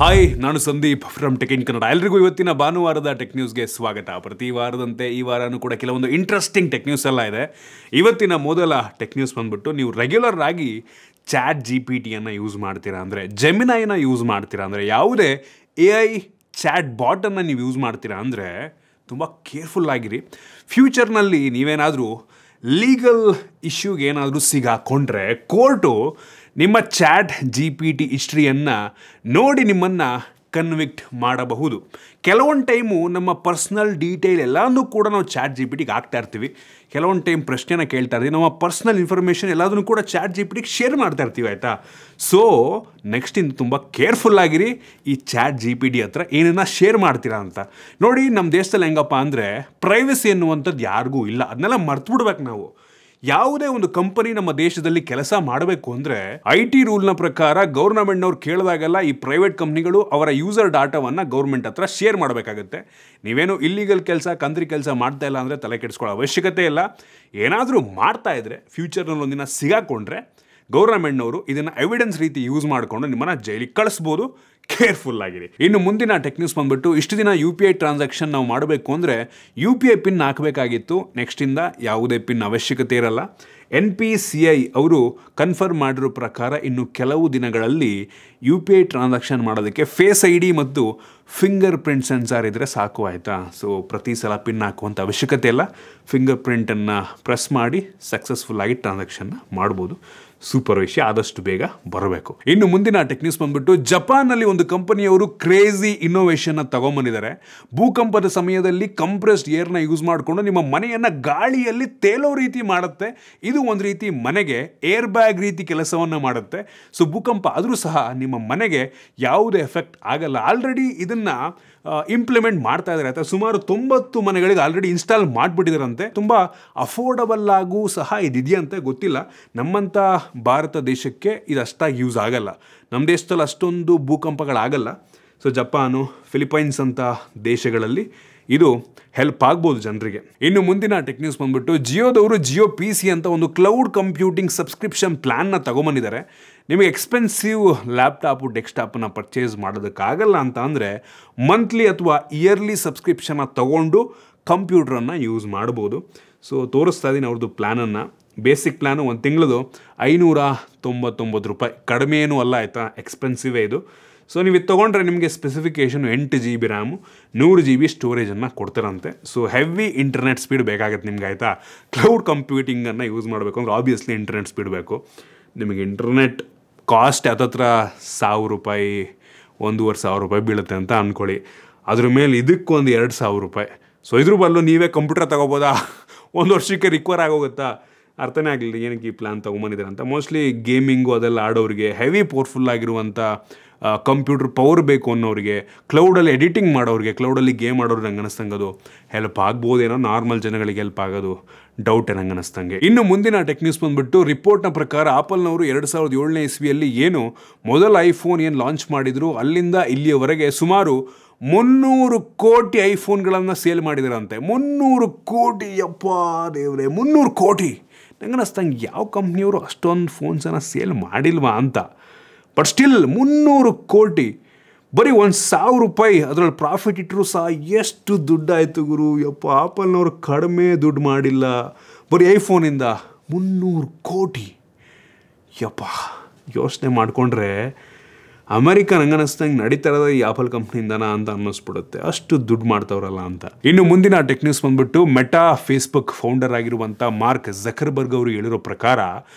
Hi, ನಾನು Sandeep from tech in Kannada. ಎಲ್ರಿಗೂ ಇವತ್ತಿನ ಭಾನುವಾರದ ಟೆಕ್ ನ್ಯೂಸ್ಗೆ ಸ್ವಾಗತ. ಪ್ರತಿ ವಾರದಂತೆ ಈ ವಾರನೂ ಕೂಡ ಕೆಲವೊಂದು ಇಂಟ್ರೆಸ್ಟಿಂಗ್ ಟೆಕ್ ನ್ಯೂಸ್ ಎಲ್ಲ ಇದೆ. ಇವತ್ತಿನ ಮೊದಲ ಟೆಕ್ ನ್ಯೂಸ್ ಬಂದ್ಬಿಟ್ಟು, ನೀವು ರೆಗ್ಯುಲರ್ ಆಗಿ ಚಾಟ್ GPT ಯೂಸ್ ಮಾಡ್ತೀರಾ ಅಂದರೆ, ಜೆಮಿನೈನ ಯೂಸ್ ಮಾಡ್ತೀರಾ ಅಂದರೆ, ಯಾವುದೇ AI ಚಾಟ್ ಬಾಟನ್ನು ನೀವು ಯೂಸ್ ಮಾಡ್ತೀರಾ ಅಂದರೆ ತುಂಬ ಕೇರ್ಫುಲ್ ಆಗಿರಿ. ಫ್ಯೂಚರ್ನಲ್ಲಿ ನೀವೇನಾದರೂ ಲೀಗಲ್ ಇಶ್ಯೂಗೆ ಏನಾದರೂ ಸಿಗಾಕೊಂಡ್ರೆ ಕೋರ್ಟು ನಿಮ್ಮ ಚಾಟ್ GPT ಹಿಸ್ಟ್ರಿಯನ್ನು ನೋಡಿ ನಿಮ್ಮನ್ನು ಕನ್ವಿಕ್ಟ್ ಮಾಡಬಹುದು. ಕೆಲವೊಂದು ಟೈಮು ನಮ್ಮ ಪರ್ಸ್ನಲ್ ಡೀಟೇಲ್ ಎಲ್ಲನೂ ಕೂಡ ನಾವು ಚಾಟ್ GPTಗೆ ಹಾಕ್ತಾ ಇರ್ತೀವಿ. ಕೆಲವೊಂದು ಟೈಮ್ ಪ್ರಶ್ನೆನ ಕೇಳ್ತಾ ಇರ್ತೀವಿ, ನಮ್ಮ ಪರ್ಸ್ನಲ್ ಇನ್ಫಾರ್ಮೇಷನ್ ಎಲ್ಲದನ್ನು ಕೂಡ ಚಾಟ್ GPTಗೆ ಶೇರ್ ಮಾಡ್ತಾ ಇರ್ತೀವಿ, ಆಯಿತಾ? ಸೊ ನೆಕ್ಸ್ಟಿಂದ ತುಂಬ ಕೇರ್ಫುಲ್ ಆಗಿರಿ ಈ ಚಾಟ್ GPT ಹತ್ರ ಏನನ್ನ ಶೇರ್ ಮಾಡ್ತೀರಾ ಅಂತ. ನೋಡಿ, ನಮ್ಮ ದೇಶದಲ್ಲಿ ಹೆಂಗಪ್ಪ ಅಂದರೆ ಪ್ರೈವಸಿ ಅನ್ನುವಂಥದ್ದು ಯಾರಿಗೂ ಇಲ್ಲ. ಅದನ್ನೆಲ್ಲ ಮರ್ತ್ಬಿಡ್ಬೇಕು ನಾವು. ಯಾವುದೇ ಒಂದು ಕಂಪನಿ ನಮ್ಮ ದೇಶದಲ್ಲಿ ಕೆಲಸ ಮಾಡಬೇಕು ಅಂದರೆ IT ರೂಲ್ನ ಪ್ರಕಾರ ಗೌರ್ಮೆಂಟ್ನವ್ರು ಕೇಳಿದಾಗೆಲ್ಲ ಈ ಪ್ರೈವೇಟ್ ಕಂಪ್ನಿಗಳು ಅವರ ಯೂಸರ್ ಡಾಟಾವನ್ನು ಗೌರ್ಮೆಂಟ್ ಹತ್ರ ಶೇರ್ ಮಾಡಬೇಕಾಗುತ್ತೆ. ನೀವೇನು ಇಲ್ಲಿಗಲ್ ಕೆಲಸ, ಕಂತ್ರಿ ಕೆಲಸ ಮಾಡ್ತಾ ಇಲ್ಲ ಅಂದರೆ ತಲೆ ಕೆಡಿಸ್ಕೊಳ್ಳೋ ಅವಶ್ಯಕತೆ ಇಲ್ಲ. ಏನಾದರೂ ಮಾಡ್ತಾ ಇದ್ರೆ ಫ್ಯೂಚರ್ನಲ್ಲಿ ಒಂದಿನ ಸಿಗಾಕೊಂಡ್ರೆ ಗೌರ್ಮೆಂಟ್ನವರು ಇದನ್ನು ಎವಿಡೆನ್ಸ್ ರೀತಿ ಯೂಸ್ ಮಾಡಿಕೊಂಡು ನಿಮ್ಮನ್ನು ಜೈಲಿಗೆ ಕಳಿಸ್ಬೋದು. ಕೇರ್ಫುಲ್ ಆಗಿರಿ. ಇನ್ನು ಮುಂದಿನ ಟೆಕ್ ನ್ಯೂಸ್ ಬಂದ್ಬಿಟ್ಟು, ಇಷ್ಟು ದಿನ UPI ಟ್ರಾನ್ಸಾಕ್ಷನ್ ನಾವು ಮಾಡಬೇಕು ಅಂದರೆ UPI ಪಿನ್ ಹಾಕಬೇಕಾಗಿತ್ತು. ನೆಕ್ಸ್ಟಿಂದ ಯಾವುದೇ ಪಿನ್ ಅವಶ್ಯಕತೆ ಇರಲ್ಲ. NPCI ಅವರು ಕನ್ಫರ್ಮ್ ಮಾಡಿರೋ ಪ್ರಕಾರ ಇನ್ನು ಕೆಲವು ದಿನಗಳಲ್ಲಿ UPI ಟ್ರಾನ್ಸಾಕ್ಷನ್ ಮಾಡೋದಕ್ಕೆ ಫೇಸ್ ID ಮತ್ತು ಫಿಂಗರ್ ಪ್ರಿಂಟ್ ಸೆನ್ಸಾರ್ ಇದ್ದರೆ ಸಾಕು, ಆಯಿತಾ? ಸೊ ಪ್ರತಿ ಸಲ ಪಿನ್ ಹಾಕುವಂಥ ಅವಶ್ಯಕತೆ ಇಲ್ಲ. ಫಿಂಗರ್ ಪ್ರಿಂಟನ್ನು ಪ್ರೆಸ್ ಮಾಡಿ ಸಕ್ಸಸ್ಫುಲ್ಲಾಗಿ ಟ್ರಾನ್ಸಾಕ್ಷನ್ನ ಮಾಡ್ಬೋದು. ಸೂಪರ್ ವಿಷಯ, ಆದಷ್ಟು ಬೇಗ ಬರಬೇಕು. ಇನ್ನು ಮುಂದಿನ ಟೆಕ್ ನ್ಯೂಸ್ ಬಂದ್ಬಿಟ್ಟು, ಜಪಾನ್ನಲ್ಲಿ ಒಂದು ಕಂಪನಿಯವರು ಕ್ರೇಜಿ ಇನ್ನೋವೇಷನ್ನ ತಗೊಂಬಂದಿದ್ದಾರೆ. ಭೂಕಂಪದ ಸಮಯದಲ್ಲಿ ಕಂಪ್ರೆಸ್ಡ್ ಏರ್ನ ಯೂಸ್ ಮಾಡಿಕೊಂಡು ನಿಮ್ಮ ಮನೆಯನ್ನು ಗಾಳಿಯಲ್ಲಿ ತೇಲೋ ರೀತಿ ಮಾಡುತ್ತೆ. ಇದು ಒಂದು ರೀತಿ ಮನೆಗೆ ಏರ್ ಬ್ಯಾಗ್ ರೀತಿ ಕೆಲಸವನ್ನು ಮಾಡುತ್ತೆ. ಸೊ ಭೂಕಂಪ ಆದರೂ ಸಹ ನಿಮ್ಮ ಮನೆಗೆ ಯಾವುದೇ ಎಫೆಕ್ಟ್ ಆಗಲ್ಲ. ಆಲ್ರೆಡಿ ಇದನ್ನು ಇಂಪ್ಲಿಮೆಂಟ್ ಮಾಡ್ತಾ ಇದ್ದಾರೆ, ಆಯ್ತಾ? ಸುಮಾರು 90 ಮನೆಗಳಿಗೆ ಆಲ್ರೆಡಿ ಇನ್ಸ್ಟಾಲ್ ಮಾಡಿಬಿಟ್ಟಿದಾರಂತೆ. ತುಂಬ ಅಫೋರ್ಡಬಲ್ ಆಗೂ ಸಹ ಇದಿದೆಯಂತೆ, ಗೊತ್ತಿಲ್ಲ. ನಮ್ಮಂಥ ಭಾರತ ದೇಶಕ್ಕೆ ಇದು ಅಷ್ಟಾಗಿ ಯೂಸ್ ಆಗಲ್ಲ. ನಮ್ಮ ದೇಶದಲ್ಲಿ ಅಷ್ಟೊಂದು ಭೂಕಂಪಗಳಾಗಲ್ಲ. ಸೊ ಜಪಾನು, ಫಿಲಿಪೈನ್ಸ್ ಅಂತ ದೇಶಗಳಲ್ಲಿ ಇದು ಹೆಲ್ಪ್ ಆಗ್ಬೋದು ಜನರಿಗೆ. ಇನ್ನು ಮುಂದಿನ ಟೆಕ್ ನ್ಯೂಸ್ ಬಂದ್ಬಿಟ್ಟು, ಜಿಯೋದವರು ಜಿಯೋ PC ಅಂತ ಒಂದು ಕ್ಲೌಡ್ ಕಂಪ್ಯೂಟಿಂಗ್ ಸಬ್ಸ್ಕ್ರಿಪ್ಷನ್ ಪ್ಲ್ಯಾನ್ನ ತಗೊಂಬಂದಿದ್ದಾರೆ. ನಿಮಗೆ ಎಕ್ಸ್ಪೆನ್ಸಿವ್ ಲ್ಯಾಪ್ಟಾಪು, ಡೆಸ್ಕ್ಟಾಪನ್ನು ಪರ್ಚೇಸ್ ಮಾಡೋದಕ್ಕಾಗಲ್ಲ ಅಂತ ಅಂದರೆ ಮಂತ್ಲಿ ಅಥವಾ ಇಯರ್ಲಿ ಸಬ್ಸ್ಕ್ರಿಪ್ಷನ್ನ ತಗೊಂಡು ಕಂಪ್ಯೂಟ್ರನ್ನು ಯೂಸ್ ಮಾಡ್ಬೋದು. ಸೊ ತೋರಿಸ್ತಾ ಇದ್ದೀನಿ ಅವ್ರದ್ದು ಪ್ಲ್ಯಾನನ್ನು. ಬೇಸಿಕ್ ಪ್ಲ್ಯಾನು ಒಂದು ತಿಂಗಳದು ₹599, ಕಡಿಮೆ ಏನೂ ಅಲ್ಲ, ಆಯಿತಾ? ಎಕ್ಸ್ಪೆನ್ಸಿವೇ ಇದು. ಸೊ ನೀವು ಇದು ತೊಗೊಂಡ್ರೆ ನಿಮಗೆ ಸ್ಪೆಸಿಫಿಕೇಷನ್ 8 GB ರ್ಯಾಮು, 100 GB ಸ್ಟೋರೇಜನ್ನು ಕೊಡ್ತಾರಂತೆ. ಸೊ ಹೆವಿ ಇಂಟರ್ನೆಟ್ ಸ್ಪೀಡ್ ಬೇಕಾಗುತ್ತೆ ನಿಮ್ಗೆ, ಆಯಿತಾ? ಕ್ಲೌಡ್ ಕಂಪ್ಯೂಟಿಂಗನ್ನು ಯೂಸ್ ಮಾಡಬೇಕು ಅಂದರೆ ಆಬ್ವಿಯಸ್ಲಿ ಇಂಟರ್ನೆಟ್ ಸ್ಪೀಡ್ ಬೇಕು. ನಿಮಗೆ ಇಂಟರ್ನೆಟ್ ಕಾಸ್ಟ್ ಹತ್ತತ್ರ ₹1000, ₹1500 ಬೀಳುತ್ತೆ ಅಂತ ಅಂದ್ಕೊಳ್ಳಿ. ಅದ್ರ ಮೇಲೆ ಇದಕ್ಕೊಂದು ₹2000. ಸೊ ಇದ್ರ ಬದಲು ನೀವೇ ಕಂಪ್ಯೂಟರ್ ತೊಗೋಬೋದಾ? 1 ವರ್ಷಕ್ಕೆ ರಿಕ್ವರ್ ಆಗೋಗುತ್ತಾ? ಅರ್ಥನೇ ಆಗಲಿಲ್ಲ ಏನಕ್ಕೆ ಈ ಪ್ಲ್ಯಾನ್ ತೊಗೊಂಬಂದಿದ್ದಾರೆ ಅಂತ. ಮೋಸ್ಟ್ಲಿ ಗೇಮಿಂಗು ಅದೆಲ್ಲ ಆಡೋರಿಗೆ, ಹೆವಿ ಪವರ್ಫುಲ್ ಆಗಿರುವಂಥ ಕಂಪ್ಯೂಟರ್ ಪವರ್ ಬೇಕು ಅನ್ನೋರಿಗೆ, ಕ್ಲೌಡಲ್ಲಿ ಎಡಿಟಿಂಗ್ ಮಾಡೋರಿಗೆ, ಕ್ಲೌಡಲ್ಲಿ ಗೇಮ್ ಆಡೋರು ನಂಗೆ ಅನ್ನಿಸ್ತಂಗೆ ಅದು ಹೆಲ್ಪ್ ಆಗ್ಬೋದೇನೋ. ನಾರ್ಮಲ್ ಜನಗಳಿಗೆ ಹೆಲ್ಪ್ ಆಗೋದು ಡೌಟ್ ನಂಗೆ ಅನ್ನಿಸ್ತಂಗೆ. ಇನ್ನು ಮುಂದಿನ ಟೆಕ್ ನ್ಯೂಸ್ ಬಂದ್ಬಿಟ್ಟು, ರಿಪೋರ್ಟ್ನ ಪ್ರಕಾರ ಆಪಲ್ನವರು 2007ನೇ ಇಸ್ವಿಯಲ್ಲಿ ಏನು ಮೊದಲ ಐಫೋನ್ ಏನು ಲಾಂಚ್ ಮಾಡಿದ್ರು ಅಲ್ಲಿಂದ ಇಲ್ಲಿಯವರೆಗೆ ಸುಮಾರು 300 ಕೋಟಿ ಐಫೋನ್ಗಳನ್ನು ಸೇಲ್ ಮಾಡಿದಾರಂತೆ. 300 ಕೋಟಿ, ಯಪ್ಪ ದೇವ್ರೆ, 300 ಕೋಟಿ! ನಂಗೆ ಅನ್ನಿಸ್ತಂಗೆ ಯಾವ ಕಂಪ್ನಿಯವರು ಅಷ್ಟೊಂದು ಫೋನ್ಸನ್ನು ಸೇಲ್ ಮಾಡಿಲ್ವಾ ಅಂತ. ಬಟ್ ಸ್ಟಿಲ್ 300 ಕೋಟಿ, ಬರೀ ₹1000 ಅದರಲ್ಲಿ ಪ್ರಾಫಿಟ್ ಇಟ್ಟರು ಸಹ ಎಷ್ಟು ದುಡ್ಡಾಯಿತು ಗುರು. ಯಪ್ಪ, ಆಪಲ್ನವರು ಕಡಿಮೆ ದುಡ್ಡು ಮಾಡಿಲ್ಲ ಬರೀ ಐಫೋನಿಂದ. 300 ಕೋಟಿ, ಯಪ್ಪ! ಯೋಚನೆ ಮಾಡಿಕೊಂಡ್ರೆ ಅಮೆರಿಕ ನಂಗೆ ಅನ್ನಿಸ್ತಂಗೆ ನಡೀತಾ ಇರೋದು ಈ ಆಪಲ್ ಕಂಪ್ನಿಯಿಂದನ ಅಂತ ಅನ್ನಿಸ್ಬಿಡುತ್ತೆ, ಅಷ್ಟು ದುಡ್ಡು ಮಾಡ್ತವ್ರಲ್ಲ ಅಂತ. ಇನ್ನು ಮುಂದಿನ ಟೆಕ್ ನ್ಯೂಸ್ ಬಂದ್ಬಿಟ್ಟು, ಮೆಟಾ ಫೇಸ್ಬುಕ್ ಫೌಂಡರ್ ಆಗಿರುವಂಥ ಮಾರ್ಕ್ ಝಕರ್ಬರ್ಗ್ ಅವರು ಹೇಳಿರೋ ಪ್ರಕಾರ,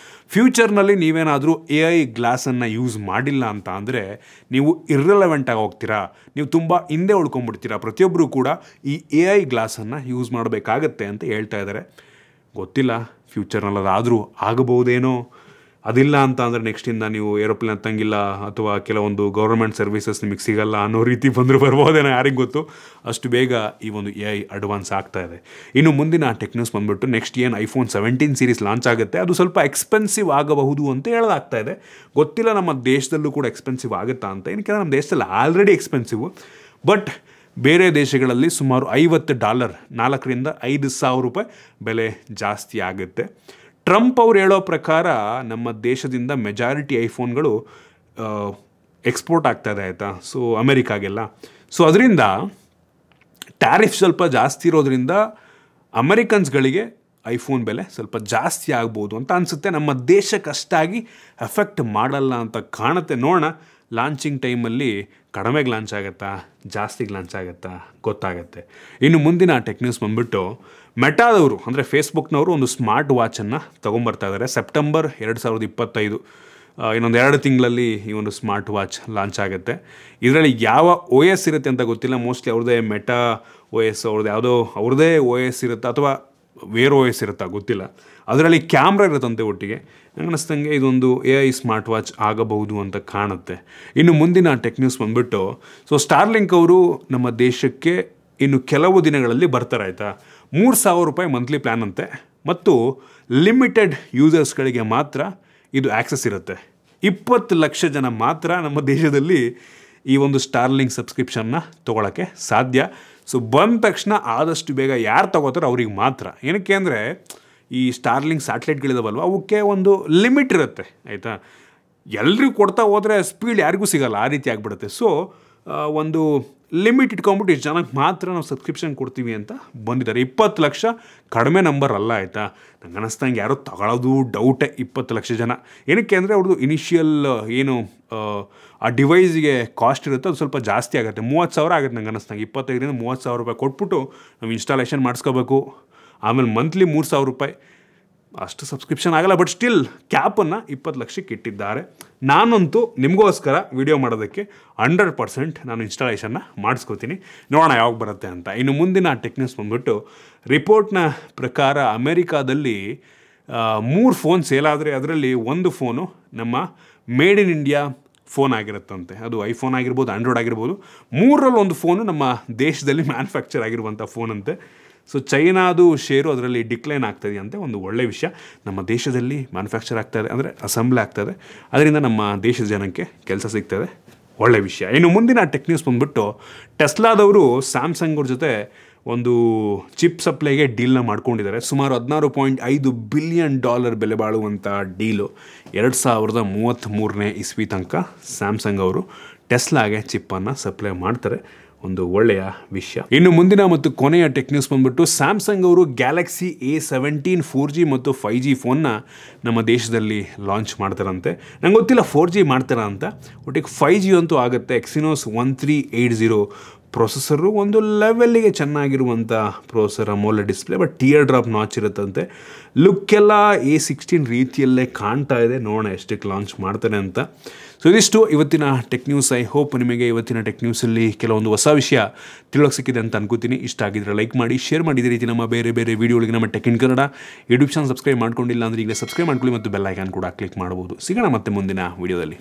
ಫ್ಯೂಚರ್ನಲ್ಲಿ ನೀವೇನಾದರೂ AI ಗ್ಲಾಸನ್ನು ಯೂಸ್ ಮಾಡಿಲ್ಲ ಅಂತ ಅಂದರೆ ನೀವು ಇರ್ರೆಲೆವೆಂಟ್ ಆಗಿ ಹೋಗ್ತೀರಾ, ನೀವು ತುಂಬ ಹಿಂದೆ ಉಳ್ಕೊಂಡ್ಬಿಡ್ತೀರಾ. ಪ್ರತಿಯೊಬ್ಬರು ಕೂಡ ಈ AI ಗ್ಲಾಸನ್ನು ಯೂಸ್ ಮಾಡಬೇಕಾಗತ್ತೆ ಅಂತ ಹೇಳ್ತಾ ಇದ್ದಾರೆ. ಗೊತ್ತಿಲ್ಲ ಫ್ಯೂಚರ್ನಲ್ಲಿ ಅದಾದರೂ ಆಗಬಹುದೇನೋ. ಅದಿಲ್ಲ ಅಂತ ಅಂದರೆ ನೆಕ್ಸ್ಟಿಂದ ನೀವು ಏರೋಪ್ಲೇನ್ ಹತ್ತಂಗಿಲ್ಲ ಅಥವಾ ಕೆಲವೊಂದು ಗೌರ್ಮೆಂಟ್ ಸರ್ವಿಸಸ್ ನಿಮಗೆ ಸಿಗಲ್ಲ ಅನ್ನೋ ರೀತಿ ಬಂದರೂ ಬರ್ಬೋದೇನೋ, ಯಾರಿಗೆ ಗೊತ್ತು. ಅಷ್ಟು ಬೇಗ ಈ ಒಂದು AI ಅಡ್ವಾನ್ಸ್ ಆಗ್ತಾ ಇದೆ. ಇನ್ನು ಮುಂದಿನ ಟೆಕ್ ನ್ಯೂಸ್ ಬಂದ್ಬಿಟ್ಟು, ನೆಕ್ಸ್ಟ್ ಏನು iPhone 17 ಸೀರೀಸ್ ಲಾಂಚ್ ಆಗುತ್ತೆ ಅದು ಸ್ವಲ್ಪ ಎಕ್ಸ್ಪೆನ್ಸಿವ್ ಆಗಬಹುದು ಅಂತ ಹೇಳೋದಾಗ್ತಾ ಇದೆ. ಗೊತ್ತಿಲ್ಲ ನಮ್ಮ ದೇಶದಲ್ಲೂ ಕೂಡ ಎಕ್ಸ್ಪೆನ್ಸಿವ್ ಆಗುತ್ತಾ ಅಂತ. ಏನಕ್ಕೆ ನಮ್ಮ ದೇಶದಲ್ಲಿ ಆಲ್ರೆಡಿ ಎಕ್ಸ್ಪೆನ್ಸಿವ್. ಬಟ್ ಬೇರೆ ದೇಶಗಳಲ್ಲಿ ಸುಮಾರು $50, $4,000 to $5,000 ಬೆಲೆ ಜಾಸ್ತಿ ಆಗುತ್ತೆ. ಟ್ರಂಪ್ ಅವ್ರು ಹೇಳೋ ಪ್ರಕಾರ ನಮ್ಮ ದೇಶದಿಂದ ಮೆಜಾರಿಟಿ ಐಫೋನ್ಗಳು ಎಕ್ಸ್ಪೋರ್ಟ್ ಆಗ್ತಾಯಿದೆ ಆಯಿತಾ. ಸೊ ಅಮೆರಿಕಾಗೆಲ್ಲ. ಸೊ ಅದರಿಂದ ಟ್ಯಾರಿಫ್ ಸ್ವಲ್ಪ ಜಾಸ್ತಿ ಇರೋದ್ರಿಂದ ಅಮೆರಿಕನ್ಸ್ಗಳಿಗೆ ಐಫೋನ್ ಬೆಲೆ ಸ್ವಲ್ಪ ಜಾಸ್ತಿ ಆಗ್ಬೋದು ಅಂತ ಅನಿಸುತ್ತೆ. ನಮ್ಮ ದೇಶಕ್ಕೆ ಅಷ್ಟಾಗಿ ಎಫೆಕ್ಟ್ ಮಾಡಲ್ಲ ಅಂತ ಕಾಣುತ್ತೆ. ನೋಡೋಣ ಲಾಂಚಿಂಗ್ ಟೈಮಲ್ಲಿ ಕಡಿಮೆಗೆ ಲಾಂಚ್ ಆಗುತ್ತಾ ಜಾಸ್ತಿಗೆ ಲಾಂಚ್ ಆಗುತ್ತಾ ಗೊತ್ತಾಗುತ್ತೆ. ಇನ್ನು ಮುಂದಿನ ಟೆಕ್ ನ್ಯೂಸ್ ಬಂದುಬಿಟ್ಟು ಮೆಟಾದವರು ಅಂದರೆ ಫೇಸ್ಬುಕ್ನವರು ಒಂದು ಸ್ಮಾರ್ಟ್ ವಾಚನ್ನು ತೊಗೊಂಬರ್ತಾ ಇದ್ದಾರೆ. ಸೆಪ್ಟೆಂಬರ್ 2025 ಇನ್ನೊಂದು 2 ತಿಂಗಳಲ್ಲಿ ಈ ಒಂದು ಸ್ಮಾರ್ಟ್ ವಾಚ್ ಲಾಂಚ್ ಆಗುತ್ತೆ. ಇದರಲ್ಲಿ ಯಾವ ಓ ಎಸ್ ಇರುತ್ತೆ ಅಂತ ಗೊತ್ತಿಲ್ಲ. ಮೋಸ್ಟ್ಲಿ ಅವ್ರದ್ದೇ ಮೆಟಾ ಓ ಎಸ್ ಅವ್ರದ್ದೇ ಓ ಎಸ್ ಇರುತ್ತಾ ಅಥವಾ ವೇರ್ ಓ ಎಸ್ ಇರುತ್ತಾ ಗೊತ್ತಿಲ್ಲ. ಅದರಲ್ಲಿ ಕ್ಯಾಮ್ರಾ ಇರುತ್ತಂತೆ ಒಟ್ಟಿಗೆ. ನಂಗೆ ಅನ್ನಿಸ್ದಂಗೆ ಇದೊಂದು AI ಸ್ಮಾರ್ಟ್ ವಾಚ್ ಆಗಬಹುದು ಅಂತ ಕಾಣುತ್ತೆ. ಇನ್ನು ಮುಂದಿನ ಟೆಕ್ ನ್ಯೂಸ್ ಬಂದುಬಿಟ್ಟು ಸ್ಟಾರ್ಲಿಂಕ್ ಅವರು ನಮ್ಮ ದೇಶಕ್ಕೆ ಇನ್ನು ಕೆಲವು ದಿನಗಳಲ್ಲಿ ಬರ್ತಾರೆ ಆಯಿತಾ. $3,000 ಮಂತ್ಲಿ ಪ್ಲ್ಯಾನ್ ಅಂತೆ ಮತ್ತು ಲಿಮಿಟೆಡ್ ಯೂಸರ್ಸ್ಗಳಿಗೆ ಮಾತ್ರ ಇದು ಆ್ಯಕ್ಸಸ್ ಇರುತ್ತೆ. 20 ಲಕ್ಷ ಜನ ಮಾತ್ರ ನಮ್ಮ ದೇಶದಲ್ಲಿ ಈ ಒಂದು ಸ್ಟಾರ್ಲಿಂಕ್ ಸಬ್ಸ್ಕ್ರಿಪ್ಷನ್ನ ತೊಗೊಳಕ್ಕೆ ಸಾಧ್ಯ. ಸೊ ಬಂದ ತಕ್ಷಣ ಆದಷ್ಟು ಬೇಗ ಯಾರು ತೊಗೋತಾರೋ ಅವ್ರಿಗೆ ಮಾತ್ರ. ಏನಕ್ಕೆ ಅಂದರೆ ಈ ಸ್ಟಾರ್ಲಿಂಕ್ ಸ್ಯಾಟಲೈಟ್ಗಳಿದಾವಲ್ವ ಅವಕ್ಕೆ ಒಂದು ಲಿಮಿಟ್ ಇರುತ್ತೆ ಆಯಿತಾ. ಎಲ್ರಿಗೂ ಕೊಡ್ತಾ ಹೋದರೆ ಸ್ಪೀಡ್ ಯಾರಿಗೂ ಸಿಗೋಲ್ಲ, ಆ ರೀತಿ ಆಗಿಬಿಡುತ್ತೆ. ಸೊ ಒಂದು ಲಿಮಿಟ್ ಇಟ್ಕೊಂಬಿಟ್ಟು ಇಷ್ಟು ಜನಕ್ಕೆ ಮಾತ್ರ ನಾವು ಸಬ್ಸ್ಕ್ರಿಪ್ಷನ್ ಕೊಡ್ತೀವಿ ಅಂತ ಬಂದಿದ್ದಾರೆ. 20 ಲಕ್ಷ ಕಡಿಮೆ ನಂಬರ್ ಅಲ್ಲ ಆಯಿತಾ. ನಂಗೆ ಅನ್ನಿಸ್ದಂಗೆ ಯಾರೋ ತಗೊಳ್ಳೋದು ಡೌಟೇ 20 ಲಕ್ಷ ಜನ. ಏನಕ್ಕೆ ಅಂದರೆ ಅವ್ರದ್ದು ಇನಿಷಿಯಲ್ ಏನು ಆ ಡಿವೈಸ್ಗೆ ಕಾಸ್ಟ್ ಇರುತ್ತೆ ಅದು ಸ್ವಲ್ಪ ಜಾಸ್ತಿ ಆಗುತ್ತೆ. 30,000 ಆಗುತ್ತೆ ನಂಗೆ ಅನ್ನಿಸ್ದಂಗೆ. 25,000 ರಿಂದ 30,000 ಕೊಟ್ಬಿಟ್ಟು ನಾವು ಇನ್ಸ್ಟಾಲೇಷನ್ ಮಾಡಿಸ್ಕೋಬೇಕು. ಆಮೇಲೆ ಮಂತ್ಲಿ $3,000 ಅಷ್ಟು ಸಬ್ಸ್ಕ್ರಿಪ್ಷನ್ ಆಗಲ್ಲ. ಬಟ್ ಸ್ಟಿಲ್ ಕ್ಯಾಪನ್ನು 20 ಲಕ್ಷಕ್ಕೆ ಇಟ್ಟಿದ್ದಾರೆ. ನಾನಂತೂ ನಿಮಗೋಸ್ಕರ ವಿಡಿಯೋ ಮಾಡೋದಕ್ಕೆ 100% ನಾನು ಇನ್ಸ್ಟಾಲೇಷನ್ನ ಮಾಡಿಸ್ಕೋತೀನಿ. ನೋಡೋಣ ಯಾವಾಗ ಬರುತ್ತೆ ಅಂತ. ಇನ್ನು ಮುಂದಿನ ಟೆಕ್ ನ್ಯೂಸ್ ಬಂದ್ಬಿಟ್ಟು ರಿಪೋರ್ಟ್ನ ಪ್ರಕಾರ ಅಮೆರಿಕಾದಲ್ಲಿ 3 ಫೋನ್ ಸೇಲ್ ಆದರೆ ಅದರಲ್ಲಿ ಒಂದು ಫೋನು ನಮ್ಮ ಮೇಡ್ ಇನ್ ಇಂಡಿಯಾ ಫೋನ್ ಆಗಿರುತ್ತಂತೆ. ಅದು ಐಫೋನ್ ಆಗಿರ್ಬೋದು, ಆಂಡ್ರಾಯ್ಡ್ ಆಗಿರ್ಬೋದು. 3ರಲ್ಲಿ ಒಂದು ಫೋನು ನಮ್ಮ ದೇಶದಲ್ಲಿ ಮ್ಯಾನುಫ್ಯಾಕ್ಚರ್ ಆಗಿರುವಂಥ ಫೋನ್ ಅಂತೆ. ಸೊ ಚೈನಾದು ಶೇರು ಅದರಲ್ಲಿ ಡಿಕ್ಲೈನ್ ಆಗ್ತದೆ ಅಂತೆ. ಒಂದು ಒಳ್ಳೆಯ ವಿಷಯ. ನಮ್ಮ ದೇಶದಲ್ಲಿ ಮ್ಯಾನುಫ್ಯಾಕ್ಚರ್ ಆಗ್ತಾಯಿದೆ ಅಂದರೆ ಅಸೆಂಬ್ಲಿ ಆಗ್ತದೆ, ಅದರಿಂದ ನಮ್ಮ ದೇಶದ ಜನಕ್ಕೆ ಕೆಲಸ ಸಿಗ್ತದೆ. ಒಳ್ಳೆಯ ವಿಷಯ. ಇನ್ನು ಮುಂದಿನ ಟೆಕ್ ನ್ಯೂಸ್ ಬಂದುಬಿಟ್ಟು ಟೆಸ್ಲಾದವರು ಸ್ಯಾಮ್ಸಂಗ್ ಅವ್ರ ಜೊತೆ ಒಂದು ಚಿಪ್ ಸಪ್ಲೈಗೆ ಡೀಲ್ನ ಮಾಡ್ಕೊಂಡಿದ್ದಾರೆ. ಸುಮಾರು $16.5 ಬಿಲಿಯನ್ ಬೆಲೆ ಬಾಳುವಂಥ ಡೀಲು. 2033ನೇ ಇಸ್ವಿ ತನಕ ಸ್ಯಾಮ್ಸಂಗ್ ಅವರು ಟೆಸ್ಲಾಗೆ ಚಿಪ್ಪನ್ನು ಸಪ್ಲೈ ಮಾಡ್ತಾರೆ. ಒಂದು ಒಳ್ಳೆಯ ವಿಷಯ. ಇನ್ನು ಮುಂದಿನ ಮತ್ತು ಕೊನೆಯ ಟೆಕ್ ನ್ಯೂಸ್ ಬಂದ್ಬಿಟ್ಟು ಸ್ಯಾಮ್ಸಂಗ್ ಅವರು ಗ್ಯಾಲಕ್ಸಿ A17 4G ಮತ್ತು 5G ಫೋನ್ನ ನಮ್ಮ ದೇಶದಲ್ಲಿ ಲಾಂಚ್ ಮಾಡ್ತಾರಂತೆ. ನಂಗೆ ಗೊತ್ತಿಲ್ಲ 4G ಮಾಡ್ತಾರ ಅಂತ. ಒಟ್ಟಿಗೆ 5G ಅಂತೂ ಆಗುತ್ತೆ. ಎಕ್ಸಿನೋಸ್ 1380 ಪ್ರೊಸೆಸರು ಒಂದು ಲೆವೆಲ್ಲಿಗೆ ಚೆನ್ನಾಗಿರುವಂಥ processor, AMOLED display, but tear drop notch ಇರುತ್ತಂತೆ. ಲುಕ್ಕೆಲ್ಲ A16 ರೀತಿಯಲ್ಲೇ ಕಾಣ್ತಾ ಇದೆ. ನೋಡೋಣ ಎಷ್ಟಕ್ಕೆ ಲಾಂಚ್ ಮಾಡ್ತಾರೆ ಅಂತ. ಸೊ ಇದಿಷ್ಟು ಇವತ್ತಿನ ಟೆಕ್ ನ್ಯೂಸ್. ಐ ಹೋಪ್ ನಿಮಗೆ ಇವತ್ತಿನ ಟೆಕ್ ನ್ಯೂಸಲ್ಲಿ ಕೆಲವೊಂದು ಹೊಸ ವಿಷಯ ತಿಳೋಕ್ಕೆ ಸಿಕ್ಕಿದೆ ಅಂತ ಅನ್ಕೋತೀನಿ. ಇಷ್ಟ ಆಗಿದ್ರೆ ಲೈಕ್ ಮಾಡಿ, ಶೇರ್ ಮಾಡಿ. ಇದೇ ರೀತಿ ನಮ್ಮ ಬೇರೆ ಬೇರೆ ವೀಡಿಯೋಗಳಿಗೆ ನಮ್ಮ tech in Kannada YouTube channel subscribe ಮಾಡ್ಕೊಂಡಿಲ್ಲ ಅಂದರೆ ಈಗ ಸಬ್ಸ್ಕ್ರೈಬ್ ಮಾಡ್ಕೊಳ್ಳಿ ಮತ್ತು ಬೆಲ್ ಐಕಾನ್ ಕೂಡ ಕ್ಲಿಕ್ ಮಾಡ್ಬೋದು. ಸಿಗೋಣ ಮತ್ತೆ ಮುಂದಿನ ವೀಡಿಯೋದಲ್ಲಿ.